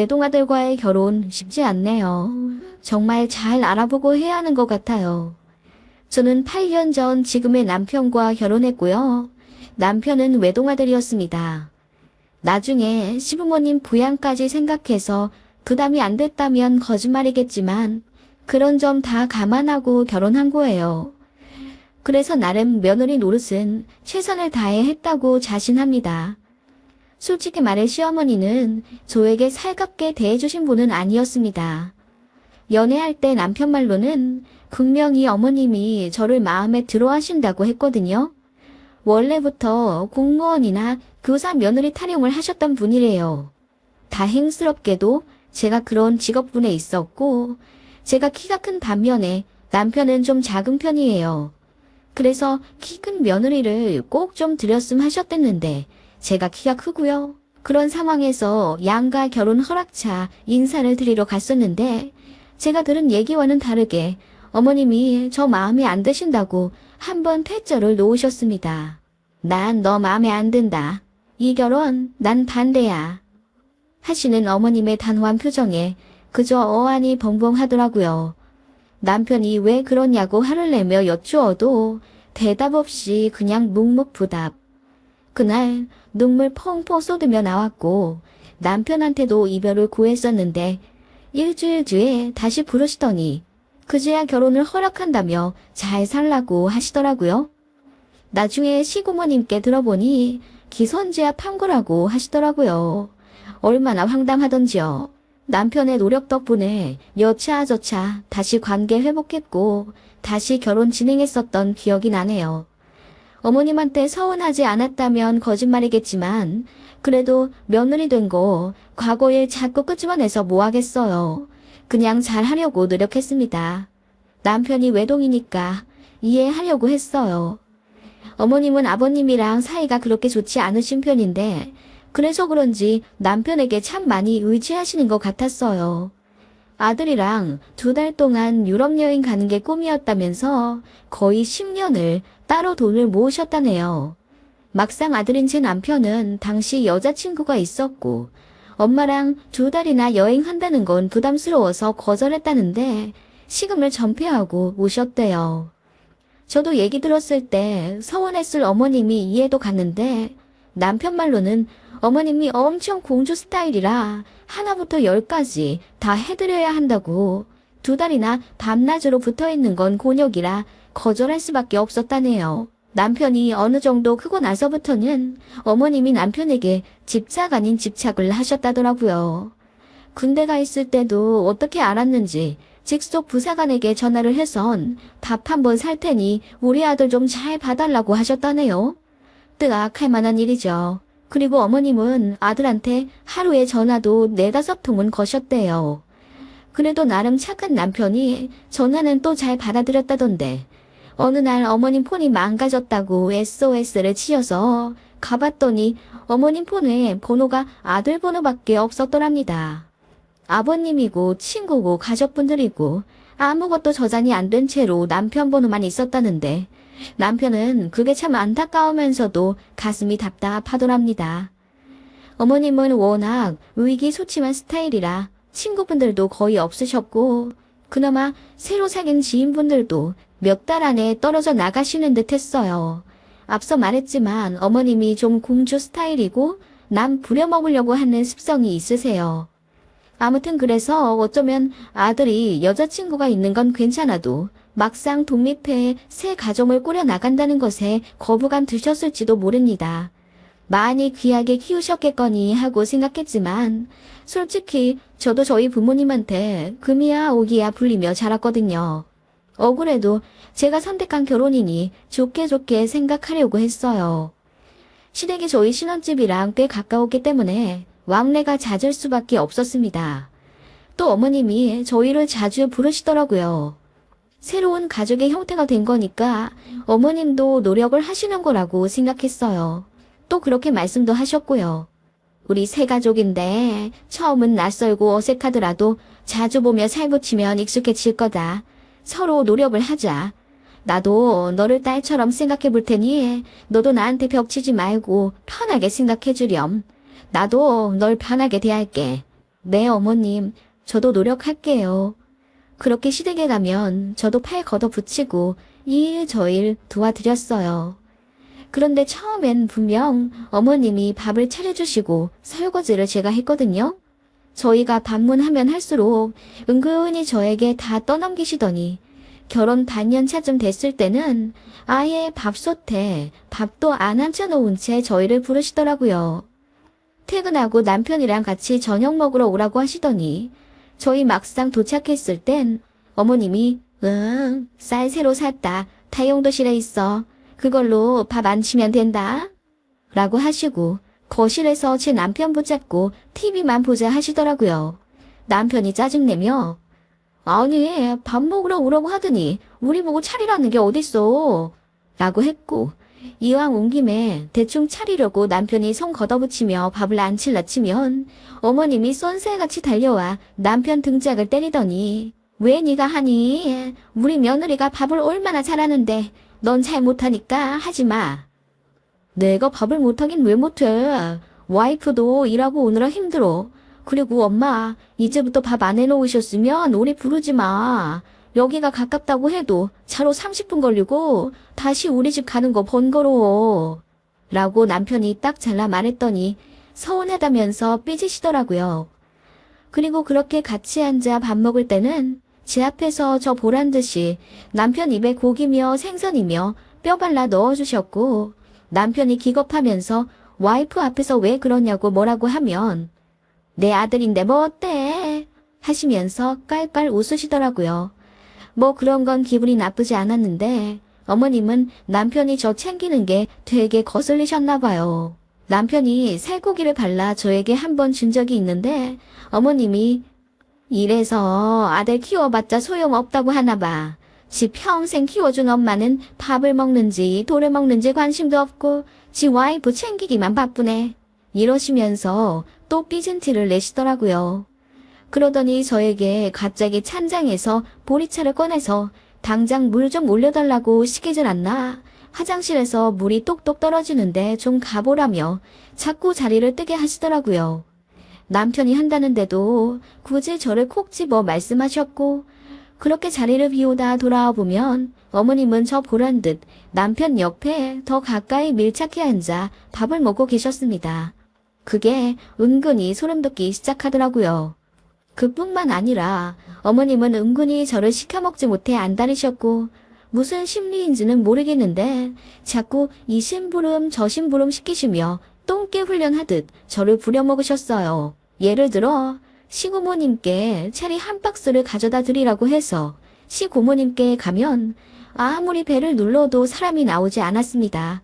외동아들과의 결혼 쉽지 않네요. 정말 잘 알아보고 해야 하는 것 같아요. 저는 8년 전 지금의 남편과 결혼했고요. 남편은 외동아들이었습니다. 나중에 시부모님 부양까지 생각해서 부담이 안 됐다면 거짓말이겠지만 그런 점 다 감안하고 결혼한 거예요. 그래서 나름 며느리 노릇은 최선을 다해 했다고 자신합니다. 솔직히 말해 시어머니는 저에게 살갑게 대해주신 분은 아니었습니다. 연애할 때 남편 말로는 분명히 어머님이 저를 마음에 들어 하신다고 했거든요. 원래부터 공무원이나 교사 며느리 탈용을 하셨던 분이래요. 다행스럽게도 제가 그런 직업군에 있었고 제가 키가 큰 반면에 남편은 좀 작은 편이에요. 그래서 키 큰 며느리를 꼭 좀 드렸음 하셨댔는데 제가 키가 크고요. 그런 상황에서 양가 결혼 허락차 인사를 드리러 갔었는데 제가 들은 얘기와는 다르게 어머님이 저 마음에 안 드신다고 한번 퇴짜를 놓으셨습니다. 난 너 마음에 안 든다. 이 결혼 난 반대야. 하시는 어머님의 단호한 표정에 그저 어안이 벙벙하더라고요. 남편이 왜 그러냐고 화를 내며 여쭈어도 대답 없이 그냥 묵묵부답. 그날 눈물 펑펑 쏟으며 나왔고 남편한테도 이별을 구했었는데 일주일 뒤에 다시 부르시더니 그제야 결혼을 허락한다며 잘 살라고 하시더라고요. 나중에 시부모님께 들어보니 기선제압 한 거라고 하시더라고요. 얼마나 황당하던지요. 남편의 노력 덕분에 여차저차 다시 관계 회복했고 다시 결혼 진행했었던 기억이 나네요. 어머님한테 서운하지 않았다면 거짓말이겠지만 그래도 며느리 된 거 과거에 자꾸 끄집어내서 뭐 하겠어요. 그냥 잘하려고 노력했습니다. 남편이 외동이니까 이해하려고 했어요. 어머님은 아버님이랑 사이가 그렇게 좋지 않으신 편인데 그래서 그런지 남편에게 참 많이 의지하시는 것 같았어요. 아들이랑 2달 동안 유럽 여행 가는 게 꿈이었다면서 거의 10년을 따로 돈을 모으셨다네요. 막상 아들인 제 남편은 당시 여자친구가 있었고 엄마랑 2달이나 여행한다는 건 부담스러워서 거절했다는데 시금을 전폐하고 오셨대요. 저도 얘기 들었을 때 서운했을 어머님이 이해도 갔는데 남편 말로는 어머님이 엄청 공주 스타일이라 하나부터 10까지 다 해드려야 한다고 2달이나 밤낮으로 붙어있는 건 곤욕이라 거절할 수밖에 없었다네요. 남편이 어느 정도 크고 나서부터는 어머님이 남편에게 집착 아닌 집착을 하셨다더라고요. 군대 가 있을 때도 어떻게 알았는지 직속 부사관에게 전화를 해선 밥 한 번 살 테니 우리 아들 좀 잘 봐달라고 하셨다네요. 뜨악할 만한 일이죠. 그리고 어머님은 아들한테 하루에 전화도 4-5통은 거셨대요. 그래도 나름 착한 남편이 전화는 또 잘 받아들였다던데 어느 날 어머님 폰이 망가졌다고 SOS를 치여서 가봤더니 어머님 폰에 번호가 아들 번호밖에 없었더랍니다. 아버님이고 친구고 가족분들이고 아무것도 저장이 안 된 채로 남편 번호만 있었다는데 남편은 그게 참 안타까우면서도 가슴이 답답하더랍니다. 어머님은 워낙 위기소침한 스타일이라 친구분들도 거의 없으셨고 그나마 새로 사귄 지인분들도 몇 달 안에 떨어져 나가시는 듯 했어요. 앞서 말했지만 어머님이 좀 공주 스타일이고 남 부려먹으려고 하는 습성이 있으세요. 아무튼 그래서 어쩌면 아들이 여자친구가 있는 건 괜찮아도 막상 독립해 새 가정을 꾸려 나간다는 것에 거부감 드셨을지도 모릅니다. 많이 귀하게 키우셨겠거니 하고 생각했지만 솔직히 저도 저희 부모님한테 금이야 오기야 불리며 자랐거든요. 억울해도 제가 선택한 결혼이니 좋게 생각하려고 했어요. 시댁이 저희 신혼집이랑 꽤 가까웠기 때문에 왕래가 잦을 수밖에 없었습니다. 또 어머님이 저희를 자주 부르시더라고요. 새로운 가족의 형태가 된 거니까 어머님도 노력을 하시는 거라고 생각했어요. 또 그렇게 말씀도 하셨고요. 우리 새 가족인데 처음은 낯설고 어색하더라도 자주 보며 살붙이면 익숙해질 거다. 서로 노력을 하자. 나도 너를 딸처럼 생각해 볼 테니 너도 나한테 벽치지 말고 편하게 생각해 주렴. 나도 널 편하게 대할게. 네, 어머님. 저도 노력할게요. 그렇게 시댁에 가면 저도 팔 걷어붙이고 이 일 저 일 도와드렸어요. 그런데 처음엔 분명 어머님이 밥을 차려주시고 설거지를 제가 했거든요. 저희가 방문하면 할수록 은근히 저에게 다 떠넘기시더니 결혼 반년 차쯤 됐을 때는 아예 밥솥에 밥도 안 앉혀놓은 채 저희를 부르시더라고요. 퇴근하고 남편이랑 같이 저녁 먹으러 오라고 하시더니 저희 막상 도착했을 땐 어머님이 응, 쌀 새로 샀다. 다용도실에 있어. 그걸로 밥 안 치면 된다. 라고 하시고 거실에서 제 남편 붙잡고 TV만 보자 하시더라고요. 남편이 짜증내며 아니 밥 먹으러 오라고 하더니 우리 보고 차리라는 게 어딨어. 라고 했고 이왕 온 김에 대충 차리려고 남편이 손 걷어붙이며 밥을 안 칠라 치면 어머님이 쏜새같이 달려와 남편 등짝을 때리더니 왜 네가 하니? 우리 며느리가 밥을 얼마나 잘하는데 넌 잘 못하니까 하지 마. 내가 밥을 못하긴 왜 못해? 와이프도 일하고 오느라 힘들어. 그리고 엄마, 이제부터 밥 안 해놓으셨으면 우리 부르지 마. 여기가 가깝다고 해도 차로 30분 걸리고 다시 우리 집 가는 거 번거로워. 라고 남편이 딱 잘라 말했더니 서운하다면서 삐지시더라고요. 그리고 그렇게 같이 앉아 밥 먹을 때는 제 앞에서 저 보란 듯이 남편 입에 고기며 생선이며 뼈 발라 넣어주셨고 남편이 기겁하면서 와이프 앞에서 왜 그러냐고 뭐라고 하면 내 아들인데 뭐 어때? 하시면서 깔깔 웃으시더라고요. 뭐 그런 건 기분이 나쁘지 않았는데 어머님은 남편이 저 챙기는 게 되게 거슬리셨나 봐요. 남편이 살코기를 발라 저에게 한 번 준 적이 있는데 어머님이 이래서 아들 키워봤자 소용없다고 하나 봐. 지 평생 키워준 엄마는 밥을 먹는지 돌을 먹는지 관심도 없고 지 와이프 챙기기만 바쁘네. 이러시면서 또 삐진 티를 내시더라고요. 그러더니 저에게 갑자기 찬장에서 보리차를 꺼내서 당장 물 좀 올려달라고 시키질 않나? 화장실에서 물이 똑똑 떨어지는데 좀 가보라며 자꾸 자리를 뜨게 하시더라고요. 남편이 한다는데도 굳이 저를 콕 집어 말씀하셨고 그렇게 자리를 비우다 돌아와 보면 어머님은 저 보란 듯 남편 옆에 더 가까이 밀착해 앉아 밥을 먹고 계셨습니다. 그게 은근히 소름 돋기 시작하더라고요. 그뿐만 아니라 어머님은 은근히 저를 시켜먹지 못해 안달이셨고 무슨 심리인지는 모르겠는데 자꾸 이 심부름 저 심부름 시키시며 똥개 훈련하듯 저를 부려먹으셨어요. 예를 들어 시고모님께 체리 한 박스를 가져다 드리라고 해서 시고모님께 가면 아무리 배를 눌러도 사람이 나오지 않았습니다.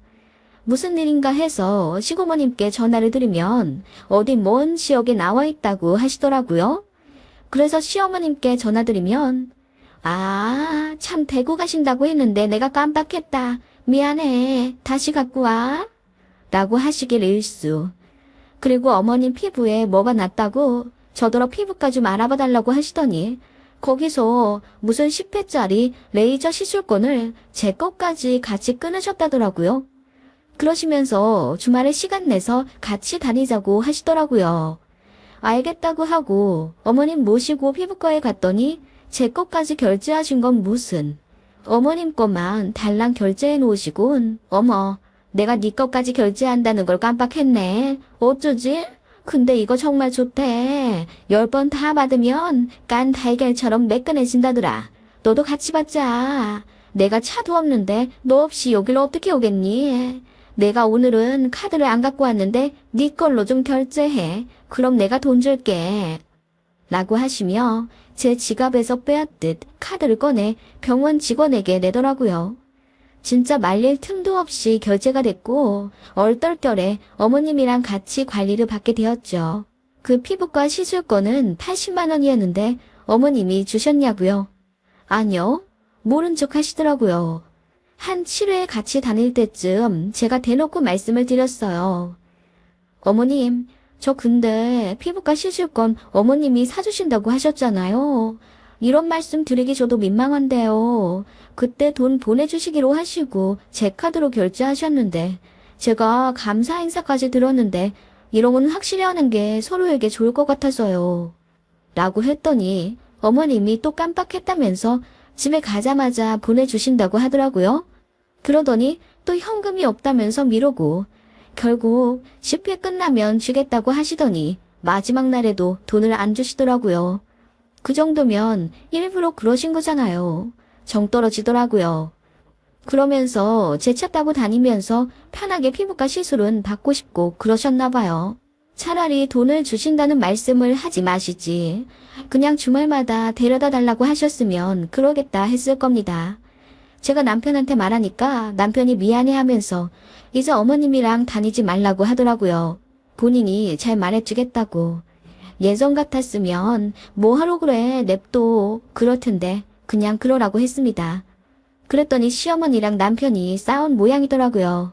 무슨 일인가 해서 시고모님께 전화를 드리면 어디 먼 지역에 나와 있다고 하시더라고요. 그래서 시어머님께 전화드리면 아, 참 대구 가신다고 했는데 내가 깜빡했다. 미안해. 다시 갖고 와. 라고 하시길 일수. 그리고 어머님 피부에 뭐가 났다고 저더러 피부과 좀 알아봐 달라고 하시더니 거기서 무슨 10회짜리 레이저 시술권을 제 것까지 같이 끊으셨다더라고요. 그러시면서 주말에 시간 내서 같이 다니자고 하시더라고요. 알겠다고 하고 어머님 모시고 피부과에 갔더니 제 것까지 결제하신 건 무슨 어머님 것만 달랑 결제해 놓으시곤 어머 내가 네 것까지 결제한다는 걸 깜빡했네. 어쩌지? 근데 이거 정말 좋대. 10번 다 받으면 깐 달걀처럼 매끈해진다더라. 너도 같이 받자. 내가 차도 없는데 너 없이 여길 어떻게 오겠니? 내가 오늘은 카드를 안 갖고 왔는데 네 걸로 좀 결제해. 그럼 내가 돈 줄게. 라고 하시며 제 지갑에서 빼앗듯 카드를 꺼내 병원 직원에게 내더라고요. 진짜 말릴 틈도 없이 결제가 됐고 얼떨결에 어머님이랑 같이 관리를 받게 되었죠. 그 피부과 시술권은 80만 원이었는데 어머님이 주셨냐고요? 아니요. 모른 척 하시더라고요. 한 7회 같이 다닐 때쯤 제가 대놓고 말씀을 드렸어요. 어머님, 저 근데 피부과 시술권 어머님이 사주신다고 하셨잖아요. 이런 말씀 드리기 저도 민망한데요. 그때 돈 보내주시기로 하시고 제 카드로 결제하셨는데 제가 감사 인사까지 들었는데 이런 건 확실히 하는 게 서로에게 좋을 것 같아서요. 라고 했더니 어머님이 또 깜빡했다면서 집에 가자마자 보내주신다고 하더라고요. 그러더니 또 현금이 없다면서 미루고 결국 10회 끝나면 주겠다고 하시더니 마지막 날에도 돈을 안 주시더라고요. 그 정도면 일부러 그러신 거잖아요. 정 떨어지더라고요. 그러면서 제 차 타고 다니면서 편하게 피부과 시술은 받고 싶고 그러셨나 봐요. 차라리 돈을 주신다는 말씀을 하지 마시지. 그냥 주말마다 데려다 달라고 하셨으면 그러겠다 했을 겁니다. 제가 남편한테 말하니까 남편이 미안해하면서 이제 어머님이랑 다니지 말라고 하더라고요. 본인이 잘 말해주겠다고. 예전 같았으면 뭐 하러 그래 냅둬 그럴 텐데 그냥 그러라고 했습니다. 그랬더니 시어머니랑 남편이 싸운 모양이더라고요.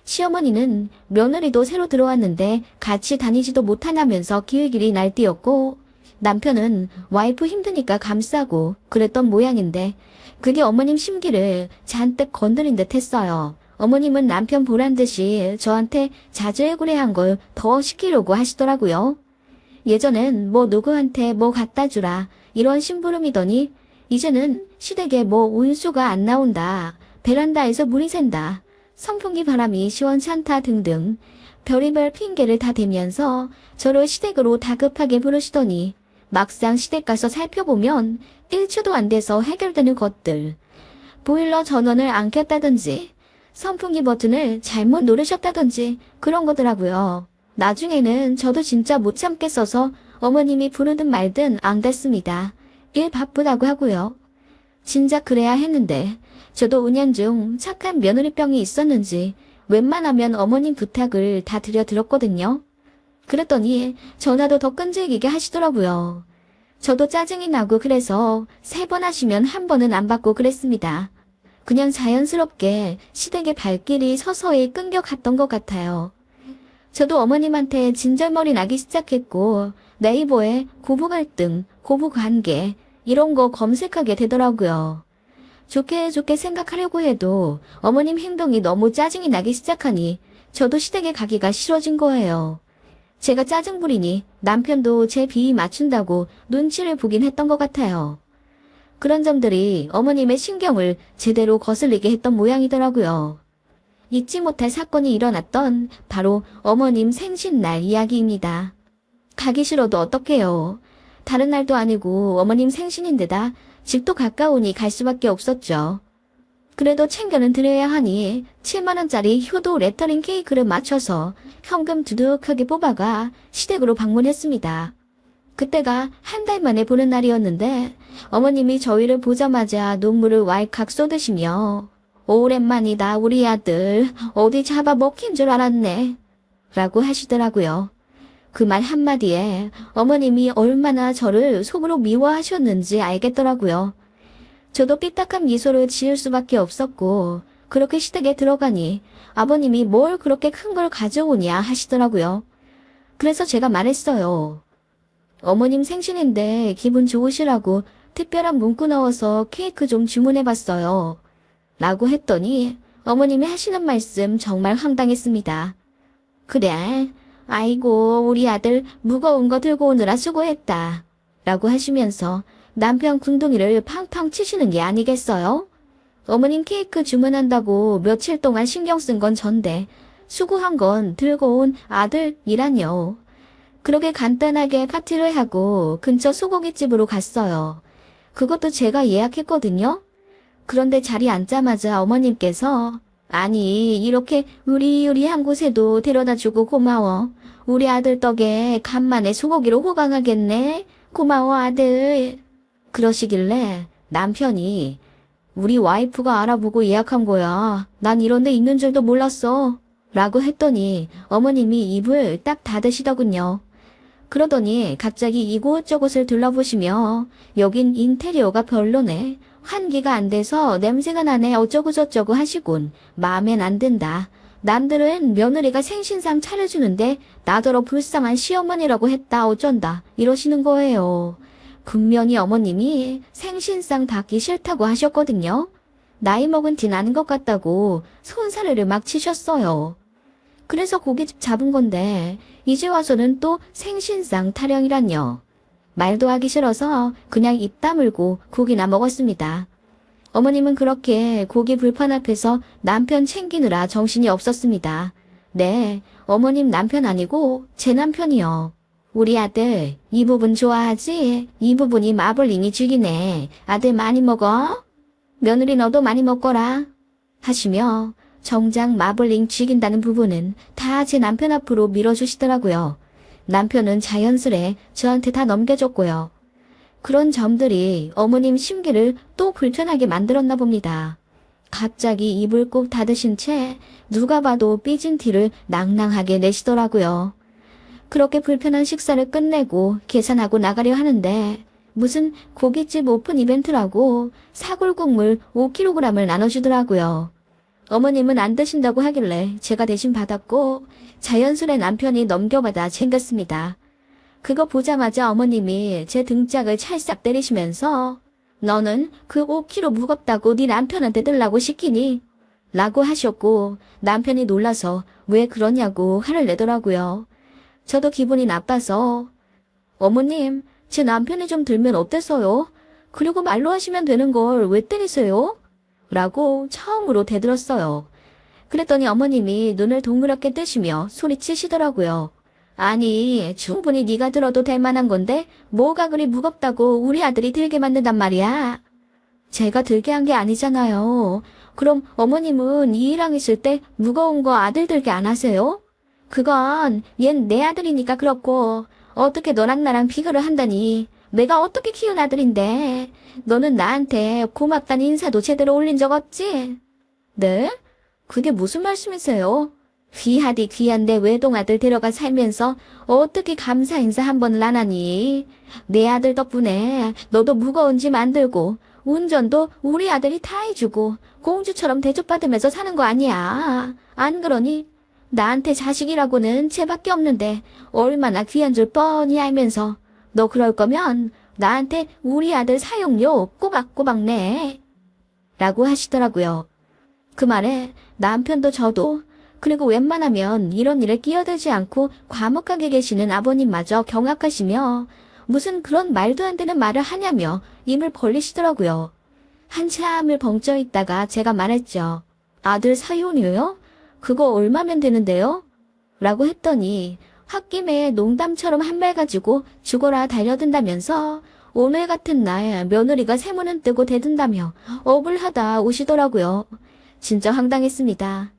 시어머니는 며느리도 새로 들어왔는데 같이 다니지도 못하냐면서 길길이 날뛰었고 남편은 와이프 힘드니까 감싸고 그랬던 모양인데 그게 어머님 심기를 잔뜩 건드린 듯 했어요. 어머님은 남편 보란 듯이 저한테 자주해구레한 걸 더 시키려고 하시더라고요. 예전엔 뭐 누구한테 뭐 갖다 주라 이런 심부름이더니 이제는 시댁에 뭐 운수가 안 나온다. 베란다에서 물이 샌다. 선풍기 바람이 시원찮다 등등 별의별 핑계를 다 대면서 저를 시댁으로 다급하게 부르시더니 막상 시댁 가서 살펴보면 1초도 안 돼서 해결되는 것들. 보일러 전원을 안 켰다든지 선풍기 버튼을 잘못 누르셨다든지 그런 거더라고요. 나중에는 저도 진짜 못 참겠어서 어머님이 부르든 말든 안 됐습니다. 일 바쁘다고 하고요. 진작 그래야 했는데 저도 은연중 착한 며느리병이 있었는지 웬만하면 어머님 부탁을 다 드렸거든요. 그랬더니 전화도 더 끈질기게 하시더라고요. 저도 짜증이 나고 그래서 3번 하시면 1번은 안 받고 그랬습니다. 그냥 자연스럽게 시댁의 발길이 서서히 끊겨갔던 것 같아요. 저도 어머님한테 진절머리 나기 시작했고 네이버에 고부 갈등, 고부 관계 이런 거 검색하게 되더라고요. 좋게 생각하려고 해도 어머님 행동이 너무 짜증이 나기 시작하니 저도 시댁에 가기가 싫어진 거예요. 제가 짜증 부리니 남편도 제 비위 맞춘다고 눈치를 보긴 했던 것 같아요. 그런 점들이 어머님의 신경을 제대로 거슬리게 했던 모양이더라고요. 잊지 못할 사건이 일어났던 바로 어머님 생신날 이야기입니다. 가기 싫어도 어떡해요. 다른 날도 아니고 어머님 생신인데다 집도 가까우니 갈 수밖에 없었죠. 그래도 챙겨는 드려야 하니 7만원짜리 효도 레터링 케이크를 맞춰서 현금 두둑하게 뽑아가 시댁으로 방문했습니다. 그때가 한 달 만에 보는 날이었는데 어머님이 저희를 보자마자 눈물을 왈칵 쏟으시며 오랜만이다 우리 아들 어디 잡아먹힌 줄 알았네 라고 하시더라고요. 그 말 한마디에 어머님이 얼마나 저를 속으로 미워하셨는지 알겠더라고요. 저도 삐딱한 미소를 지을 수밖에 없었고 그렇게 시댁에 들어가니 아버님이 뭘 그렇게 큰 걸 가져오냐 하시더라고요. 그래서 제가 말했어요. 어머님 생신인데 기분 좋으시라고 특별한 문구 넣어서 케이크 좀 주문해봤어요. 라고 했더니 어머님이 하시는 말씀 정말 황당했습니다. 그래, 아이고 우리 아들 무거운 거 들고 오느라 수고했다. 라고 하시면서 남편 궁둥이를 팡팡 치시는 게 아니겠어요? 어머님 케이크 주문한다고 며칠 동안 신경 쓴 건 전데 수고한 건 들고 온 아들이라뇨. 그렇게 간단하게 파티를 하고 근처 소고기집으로 갔어요. 그것도 제가 예약했거든요. 그런데 자리에 앉자마자 어머님께서 아니 이렇게 으리으리한 곳에도 데려다주고 고마워. 우리 아들 덕에 간만에 소고기로 호강하겠네. 고마워 아들. 그러시길래 남편이 우리 와이프가 알아보고 예약한 거야. 난 이런 데 있는 줄도 몰랐어. 라고 했더니 어머님이 입을 딱 닫으시더군요. 그러더니 갑자기 이곳저곳을 둘러보시며 여긴 인테리어가 별로네. 환기가 안 돼서 냄새가 나네 어쩌고저쩌고 하시곤 마음엔 안 든다. 남들은 며느리가 생신상 차려주는데 나더러 불쌍한 시어머니라고 했다 어쩐다 이러시는 거예요. 분명히 어머님이 생신상 받기 싫다고 하셨거든요. 나이 먹은 티 나는 것 같다고 손사래를 막 치셨어요. 그래서 고깃집 잡은 건데 이제 와서는 또 생신상 타령이란요. 말도 하기 싫어서 그냥 입 다물고 고기나 먹었습니다. 어머님은 그렇게 고기 불판 앞에서 남편 챙기느라 정신이 없었습니다. 네, 어머님 남편 아니고 제 남편이요. 우리 아들 이 부분 좋아하지? 이 부분이 마블링이 죽이네. 아들 많이 먹어? 며느리 너도 많이 먹거라. 하시며 정작 마블링 죽인다는 부분은 다 제 남편 앞으로 밀어주시더라고요. 남편은 자연스레 저한테 다 넘겨줬고요. 그런 점들이 어머님 심기를 또 불편하게 만들었나 봅니다. 갑자기 입을 꼭 닫으신 채 누가 봐도 삐진 티를 낭낭하게 내시더라고요. 그렇게 불편한 식사를 끝내고 계산하고 나가려 하는데 무슨 고깃집 오픈 이벤트라고 사골국물 5kg을 나눠주더라고요. 어머님은 안 드신다고 하길래 제가 대신 받았고 자연스레 남편이 넘겨받아 챙겼습니다. 그거 보자마자 어머님이 제 등짝을 찰싹 때리시면서 너는 그 5kg 무겁다고 네 남편한테 들라고 시키니? 라고 하셨고 남편이 놀라서 왜 그러냐고 화를 내더라고요. 저도 기분이 나빠서 어머님 제 남편이 좀 들면 어땠어요? 그리고 말로 하시면 되는 걸 왜 때리세요? 라고 처음으로 대들었어요. 그랬더니 어머님이 눈을 동그랗게 뜨시며 소리치시더라고요. 아니 충분히 네가 들어도 될 만한 건데 뭐가 그리 무겁다고 우리 아들이 들게 만든단 말이야. 제가 들게 한 게 아니잖아요. 그럼 어머님은 이일랑 있을 때 무거운 거 아들 들게 안 하세요? 그건 얜 내 아들이니까 그렇고 어떻게 너랑 나랑 비교를 한다니. 내가 어떻게 키운 아들인데. 너는 나한테 고맙다는 인사도 제대로 올린 적 없지? 네? 그게 무슨 말씀이세요? 귀하디 귀한데 외동아들 데려가 살면서 어떻게 감사 인사 한 번을 안 하니? 내 아들 덕분에 너도 무거운 짐 안 들고 운전도 우리 아들이 다 해주고 공주처럼 대접받으면서 사는 거 아니야. 안 그러니? 나한테 자식이라고는 쟤밖에 없는데 얼마나 귀한 줄 뻔히 알면서 너 그럴 거면 나한테 우리 아들 사용료 꼬박꼬박 내. 라고 하시더라고요. 그 말에 남편도 저도 그리고 웬만하면 이런 일에 끼어들지 않고 과묵하게 계시는 아버님마저 경악하시며 무슨 그런 말도 안 되는 말을 하냐며 입을 벌리시더라고요. 한참을 벙쪄 있다가 제가 말했죠. 아들 사용료요? 그거 얼마면 되는데요? 라고 했더니 홧김에 농담처럼 한 말 가지고 죽어라 달려든다면서 오늘 같은 날 며느리가 세모는 뜨고 대든다며 업을 하다 오시더라고요. 진짜 황당했습니다.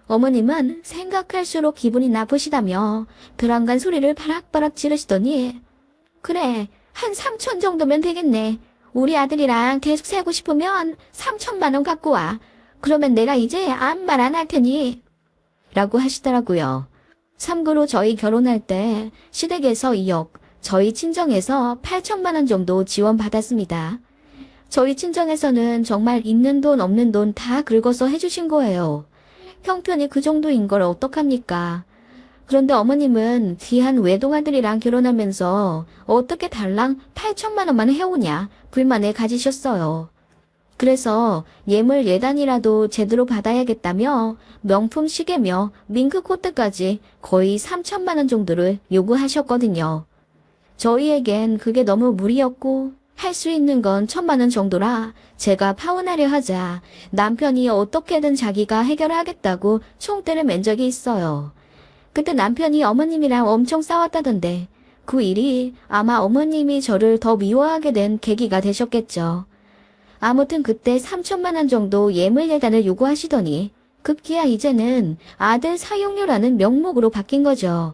어머님은 생각할수록 기분이 나쁘시다며 벼랑간 소리를 바락바락 지르시더니 그래 한 3천 정도면 되겠네. 우리 아들이랑 계속 살고 싶으면 3천만 원 갖고 와. 그러면 내가 이제 아무 말 안 할 테니. 라고 하시더라고요. 참고로 저희 결혼할 때 시댁에서 2억, 저희 친정에서 8천만 원 정도 지원받았습니다. 저희 친정에서는 정말 있는 돈 없는 돈 다 긁어서 해주신 거예요. 형편이 그 정도인 걸 어떡합니까? 그런데 어머님은 귀한 외동아들이랑 결혼하면서 어떻게 달랑 8천만 원만 해오냐 불만을 가지셨어요. 그래서 예물 예단이라도 제대로 받아야겠다며 명품 시계며 밍크 코트까지 거의 3천만 원 정도를 요구하셨거든요. 저희에겐 그게 너무 무리였고 할 수 있는 건 1,000만 원 정도라 제가 파혼하려 하자 남편이 어떻게든 자기가 해결하겠다고 총대를 맨 적이 있어요. 그때 남편이 어머님이랑 엄청 싸웠다던데 그 일이 아마 어머님이 저를 더 미워하게 된 계기가 되셨겠죠. 아무튼 그때 3천만 원 정도 예물 예단을 요구하시더니 급기야 이제는 아들 사용료라는 명목으로 바뀐 거죠.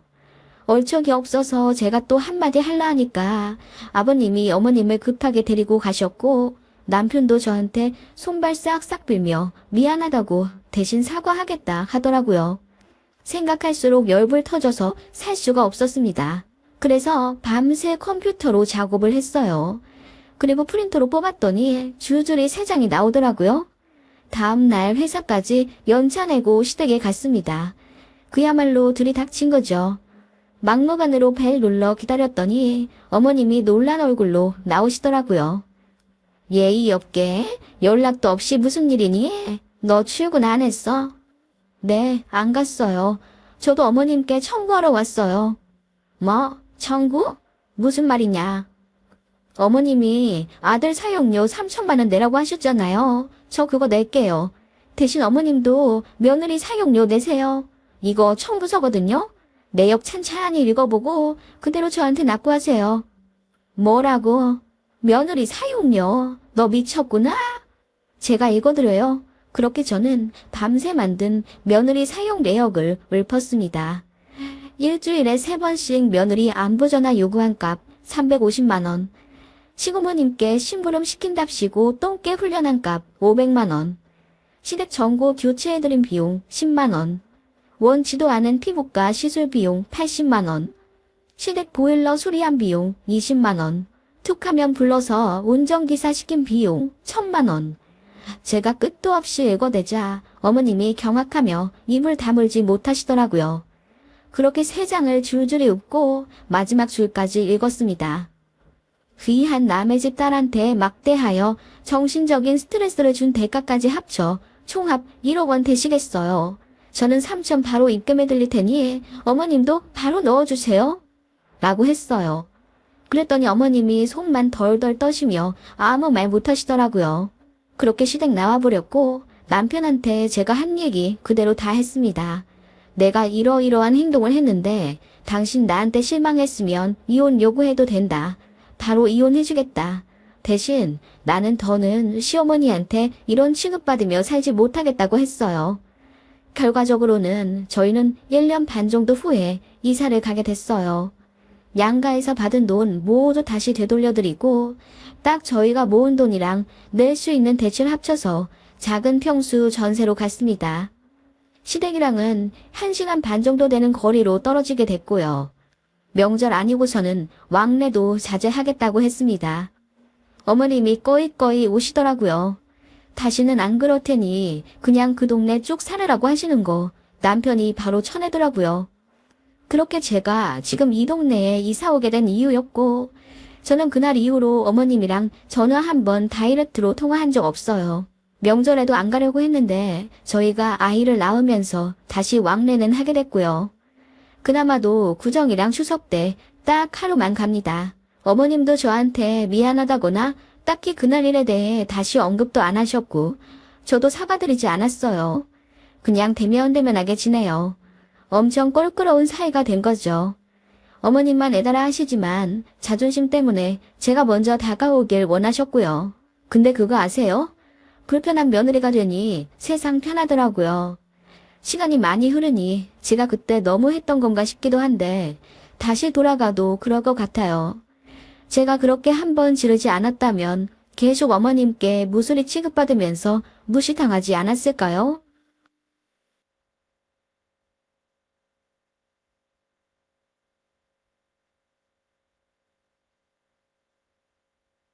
얼척이 없어서 제가 또 한마디 할라 하니까 아버님이 어머님을 급하게 데리고 가셨고 남편도 저한테 손발 싹싹 빌며 미안하다고 대신 사과하겠다 하더라고요. 생각할수록 열불 터져서 살 수가 없었습니다. 그래서 밤새 컴퓨터로 작업을 했어요. 그리고 프린터로 뽑았더니 줄줄이 3장이 나오더라고요. 다음날 회사까지 연차 내고 시댁에 갔습니다. 그야말로 들이닥친 거죠. 막무가내로 벨 눌러 기다렸더니 어머님이 놀란 얼굴로 나오시더라고요. 예의 없게 연락도 없이 무슨 일이니? 너 출근 안 했어? 네, 안 갔어요. 저도 어머님께 청구하러 왔어요. 뭐? 청구? 무슨 말이냐? 어머님이 아들 사용료 3천만 원 내라고 하셨잖아요. 저 그거 낼게요. 대신 어머님도 며느리 사용료 내세요. 이거 청부서거든요. 내역 찬찬히 읽어보고 그대로 저한테 납부하세요. 뭐라고? 며느리 사용료? 너 미쳤구나? 제가 읽어드려요. 그렇게 저는 밤새 만든 며느리 사용 내역을 읊었습니다. 일주일에 3번씩 며느리 안부전화 요구한 값 350만 원. 시부모님께 심부름 시킨답시고 똥개 훈련한 값 500만 원. 시댁 전구 교체해드린 비용 10만 원. 원치도 않은 피부과 시술 비용 80만 원. 시댁 보일러 수리한 비용 20만 원. 툭하면 불러서 운전기사 시킨 비용 1000만 원. 제가 끝도 없이 읽어대자 어머님이 경악하며 입을 다물지 못하시더라고요. 그렇게 3장을 줄줄이 읊고 마지막 줄까지 읽었습니다. 귀한 남의 집 딸한테 막대하여 정신적인 스트레스를 준 대가까지 합쳐 총합 1억 원 되시겠어요. 저는 3천 바로 입금해 드릴 테니 어머님도 바로 넣어주세요. 라고 했어요. 그랬더니 어머님이 손만 덜덜 떠시며 아무 말 못하시더라고요. 그렇게 시댁 나와버렸고 남편한테 제가 한 얘기 그대로 다 했습니다. 내가 이러이러한 행동을 했는데 당신 나한테 실망했으면 이혼 요구해도 된다. 바로 이혼해주겠다. 대신 나는 더는 시어머니한테 이런 취급받으며 살지 못하겠다고 했어요. 결과적으로는 저희는 1년 반 정도 후에 이사를 가게 됐어요. 양가에서 받은 돈 모두 다시 되돌려드리고 딱 저희가 모은 돈이랑 낼 수 있는 대출 합쳐서 작은 평수 전세로 갔습니다. 시댁이랑은 1시간 반 정도 되는 거리로 떨어지게 됐고요. 명절 아니고서는 왕래도 자제하겠다고 했습니다. 어머님이 꺼이꺼이 오시더라고요. 다시는 안 그럴 테니 그냥 그 동네 쭉 살으라고 하시는 거 남편이 바로 쳐내더라고요. 그렇게 제가 지금 이 동네에 이사 오게 된 이유였고 저는 그날 이후로 어머님이랑 전화 한 번 다이렉트로 통화한 적 없어요. 명절에도 안 가려고 했는데 저희가 아이를 낳으면서 다시 왕래는 하게 됐고요. 그나마도 구정이랑 추석 때 딱 하루만 갑니다. 어머님도 저한테 미안하다거나 딱히 그날 일에 대해 다시 언급도 안 하셨고 저도 사과드리지 않았어요. 그냥 대면대면하게 지내요. 엄청 껄끄러운 사이가 된 거죠. 어머님만 애달아 하시지만 자존심 때문에 제가 먼저 다가오길 원하셨고요. 근데 그거 아세요? 불편한 며느리가 되니 세상 편하더라고요. 시간이 많이 흐르니 제가 그때 너무 했던 건가 싶기도 한데 다시 돌아가도 그럴 것 같아요. 제가 그렇게 한 번 지르지 않았다면 계속 어머님께 무술이 취급받으면서 무시당하지 않았을까요?